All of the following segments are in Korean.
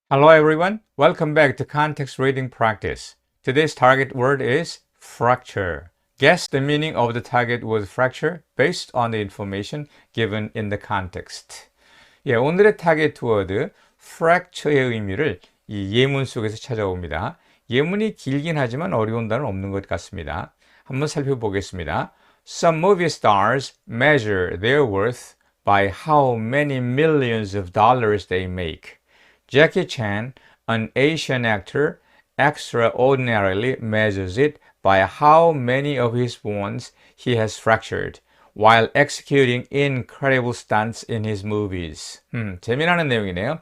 Hello everyone, welcome back to Context Reading Practice. Today's target word is fracture. Guess the meaning of the target word fracture based on the information given in the context. 오늘의 타겟 word fracture의 의미를 이 예문 속에서 찾아옵니다. 예문이 길긴 하지만 어려운 단어는 없는 것 같습니다. 한번 살펴보겠습니다. Some movie stars measure their worth by how many millions of dollars they make. Jackie Chan, an Asian actor, extraordinarily measures it by how many of his bones he has fractured while executing incredible stunts in his movies. 재미나는 내용이네요.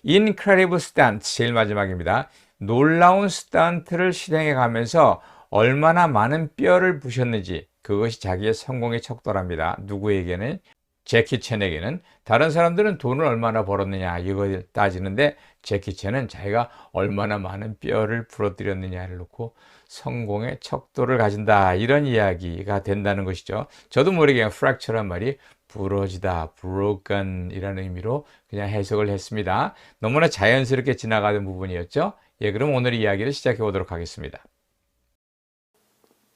Incredible stunts, 제일 마지막입니다. 놀라운 스턴트를 실행해 가면서 얼마나 많은 뼈를 부셨는지 그것이 자기의 성공의 척도랍니다. 누구에게는? 제키 챈에게는. 다른 사람들은 돈을 얼마나 벌었느냐 이걸 따지는데 제키 챈은 자기가 얼마나 많은 뼈를 부러뜨렸느냐를 놓고 성공의 척도를 가진다, 이런 이야기가 된다는 것이죠. 저도 모르게 fracture란 말이 부러지다, broken 이라는 의미로 그냥 해석을 했습니다. 너무나 자연스럽게 지나가는 부분이었죠. 그럼 오늘 이야기를 시작해 보도록 하겠습니다.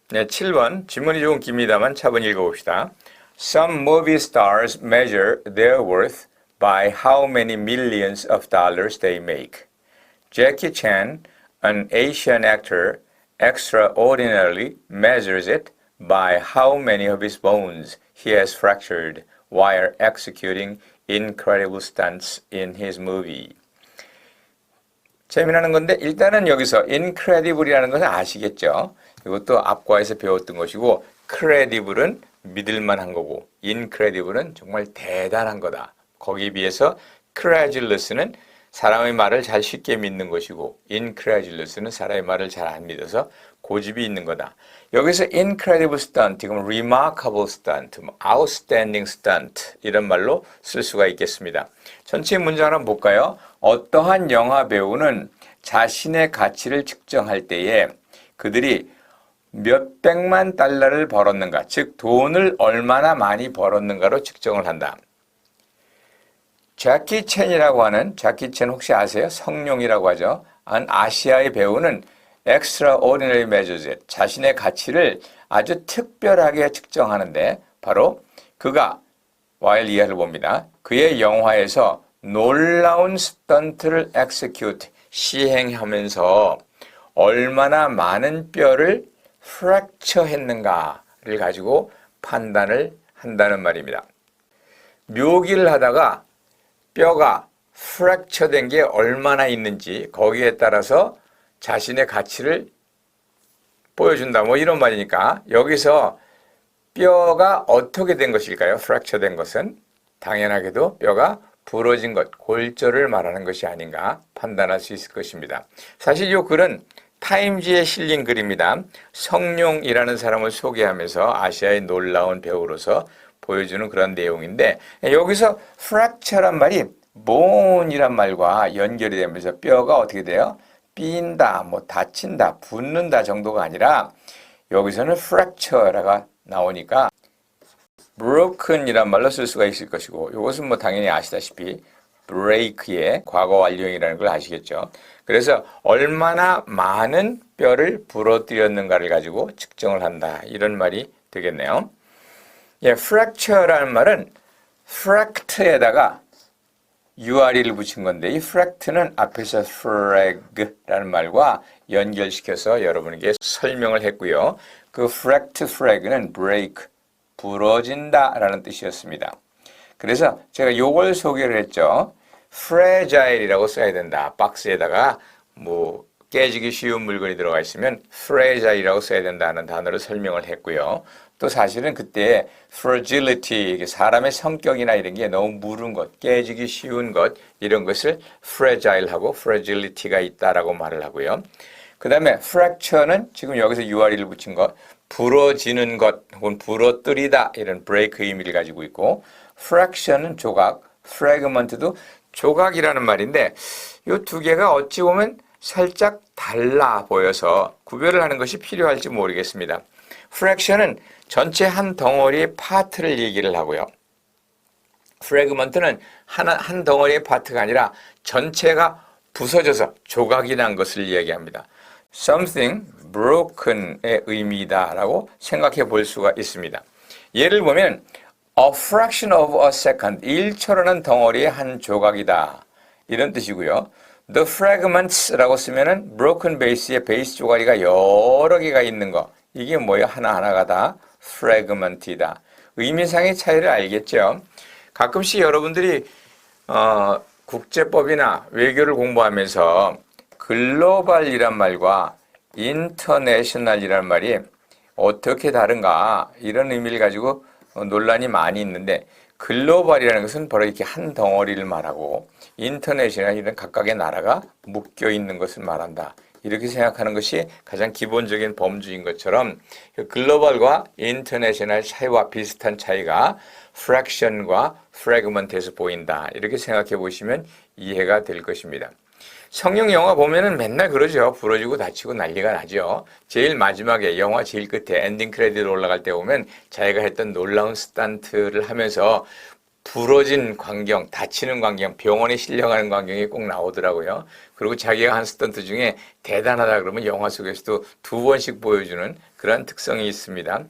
7번 질문이 조금 깁니다만 차분히 읽어봅시다. Some movie stars measure their worth by how many millions of dollars they make. Jackie Chan, an Asian actor, extraordinarily measures it by how many of his bones he has fractured while executing incredible stunts in his movie. 재미나는 건데 일단은 여기서 incredible이라는 것은 아시겠죠? 이것도 앞과에서 배웠던 것이고 credible은 믿을만한 거고 incredible은 정말 대단한 거다. 거기에 비해서 credulous는 사람의 말을 잘 쉽게 믿는 것이고 incredulous는 사람의 말을 잘 안 믿어서 고집이 있는 거다. 여기서 incredible stunt, 지금 remarkable stunt, outstanding stunt 이런 말로 쓸 수가 있겠습니다. 전체 문장 한번 볼까요? 어떠한 영화 배우는 자신의 가치를 측정할 때에 그들이 몇백만 달러를 벌었는가, 즉 돈을 얼마나 많이 벌었는가로 측정을 한다. 자키 챈이라고 하는, 자키 챈 혹시 아세요? 성룡이라고 하죠. 아시아의 배우는 extraordinary measures it, 자신의 가치를 아주 특별하게 측정하는데 바로 그가 while 이하를 봅니다. 그의 영화에서 놀라운 스턴트를 execute, 시행하면서 얼마나 많은 뼈를 fracture 했는가를 가지고 판단을 한다는 말입니다. 묘기를 하다가 뼈가 fracture 된 게 얼마나 있는지 거기에 따라서 자신의 가치를 보여준다, 이런 말이니까 여기서 뼈가 어떻게 된 것일까요? fracture 된 것은 당연하게도 뼈가 부러진 것, 골절을 말하는 것이 아닌가 판단할 수 있을 것입니다. 사실 이 글은 타임지에 실린 글입니다. 성룡이라는 사람을 소개하면서 아시아의 놀라운 배우로서 보여주는 그런 내용인데 여기서 fracture란 말이 bone이란 말과 연결이 되면서 뼈가 어떻게 돼요? 삔다, 다친다, 붓는다 정도가 아니라 여기서는 fracture가 나오니까 broken이란 말로 쓸 수가 있을 것이고 이것은 당연히 아시다시피 break의 과거 완료형이라는 걸 아시겠죠. 그래서 얼마나 많은 뼈를 부러뜨렸는가를 가지고 측정을 한다, 이런 말이 되겠네요. fracture라는 말은 fract에다가 URE를 붙인 건데 이 fract는 앞에서 frag라는 말과 연결시켜서 여러분에게 설명을 했고요. 그 frag는 break, 부러진다라는 뜻이었습니다. 그래서 제가 요걸 소개를 했죠. fragile이라고 써야 된다. 박스에다가 깨지기 쉬운 물건이 들어가 있으면 fragile이라고 써야 된다는 단어를 설명을 했고요. 또 사실은 그때 fragility, 사람의 성격이나 이런 게 너무 무른 것, 깨지기 쉬운 것, 이런 것을 fragile하고 fragility가 있다라고 말을 하고요. 그 다음에 fracture는 지금 여기서 URE를 붙인 것, 부러지는 것 혹은 부러뜨리다, 이런 break 의미를 가지고 있고 fraction은 조각, fragment도 조각이라는 말인데 이 두 개가 어찌 보면 살짝 달라 보여서 구별을 하는 것이 필요할지 모르겠습니다. fraction은 전체 한 덩어리의 파트를 얘기를 하고요. fragment는 한 덩어리의 파트가 아니라 전체가 부서져서 조각이 난 것을 이야기합니다. Something broken의 의미다라고 생각해 볼 수가 있습니다. 예를 보면 a fraction of a second, 1초라는 덩어리의 한 조각이다. 이런 뜻이고요. The fragments라고 쓰면은 broken base의 베이스 조각이가 여러 개가 있는 거. 이게 뭐예요? 하나하나가 다 fragment이다. 의미상의 차이를 알겠죠? 가끔씩 여러분들이 국제법이나 외교를 공부하면서 글로벌이란 말과 인터내셔널이란 말이 어떻게 다른가 이런 의미를 가지고 논란이 많이 있는데 글로벌이라는 것은 바로 이렇게 한 덩어리를 말하고 인터내셔널 이런 각각의 나라가 묶여 있는 것을 말한다. 이렇게 생각하는 것이 가장 기본적인 범주인 것처럼 글로벌과 인터내셔널 차이와 비슷한 차이가 fraction과 fragment에서 보인다. 이렇게 생각해 보시면 이해가 될 것입니다. 성령 영화 보면은 맨날 그러죠. 부러지고 다치고 난리가 나죠. 제일 마지막에 영화 제일 끝에 엔딩 크레딧 올라갈 때 보면 자기가 했던 놀라운 스턴트를 하면서 부러진 광경, 다치는 광경, 병원에 실려가는 광경이 꼭 나오더라고요. 그리고 자기가 한 스턴트 중에 대단하다 그러면 영화 속에서도 2번씩 보여주는 그런 특성이 있습니다.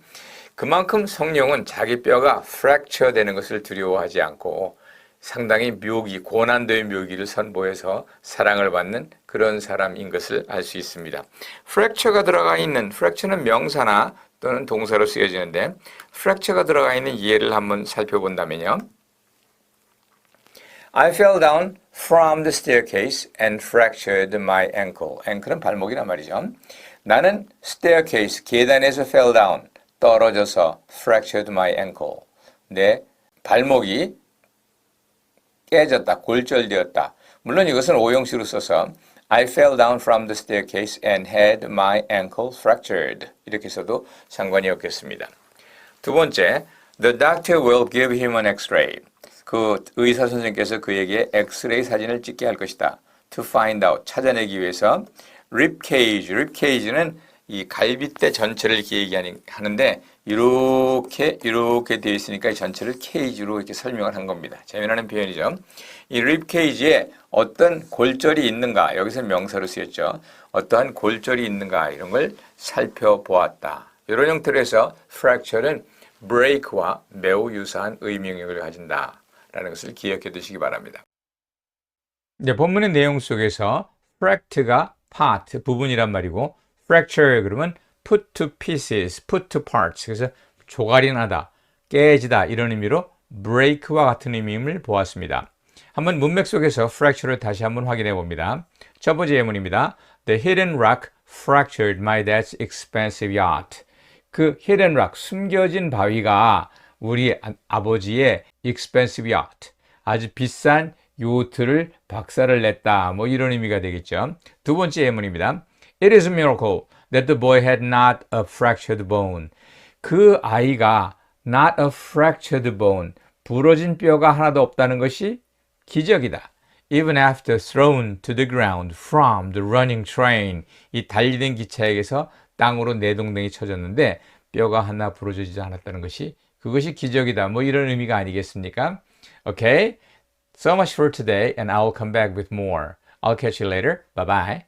그만큼 성령은 자기 뼈가 프랙처 되는 것을 두려워하지 않고 상당히 묘기, 고난도의 묘기를 선보여서 사랑을 받는 그런 사람인 것을 알 수 있습니다. fracture가 들어가 있는, fracture는 명사나 또는 동사로 쓰여지는데 fracture가 들어가 있는 예를 한번 살펴본다면요. I fell down from the staircase and fractured my ankle. ankle은 발목이란 말이죠. 나는 staircase, 계단에서 fell down, 떨어져서 fractured my ankle. 내 발목이 깨졌다, 골절되었다. 물론 이것은 오형식으로 써서 I fell down from the staircase and had my ankle fractured. 이렇게 써도 상관이 없겠습니다. 두 번째, the doctor will give him an x-ray. 그 의사 선생님께서 그에게 엑스레이 사진을 찍게 할 것이다. To find out, 찾아내기 위해서 rib cage는 이 갈빗대 전체를 이렇게 얘기하는데 이렇게 되어 있으니까 이 전체를 cage로 이렇게 설명을 한 겁니다. 재미나는 표현이죠. 이 rib cage에 어떤 골절이 있는가, 여기서는 명사로 쓰였죠. 어떠한 골절이 있는가 이런 걸 살펴보았다. 이런 형태로 해서 fracture는 break와 매우 유사한 의미력을 가진다. 라는 것을 기억해 두시기 바랍니다. 네, 본문의 내용 속에서 fract가 part, 부분이란 말이고 fracture 그러면 put to pieces, put to parts. 그래서 조각이 나다, 깨지다 이런 의미로 break와 같은 의미임을 보았습니다. 한번 문맥 속에서 fracture를 다시 한번 확인해 봅니다. 첫 번째 예문입니다. The hidden rock fractured my dad's expensive yacht. 그 hidden rock, 숨겨진 바위가 우리 아버지의 expensive yacht, 아주 비싼 요트를 박살을 냈다. 뭐 이런 의미가 되겠죠. 두 번째 예문입니다. It is a miracle that the boy had not a fractured bone. 그 아이가 not a fractured bone, 부러진 뼈가 하나도 없다는 것이 기적이다. Even after thrown to the ground from the running train. 이 달리던 기차에게서 땅으로 내동댕이 쳐졌는데 뼈가 하나 부러지지 않았다는 것이 그것이 기적이다. 뭐 이런 의미가 아니겠습니까? Okay, so much for today and I will come back with more. I'll catch you later. Bye-bye.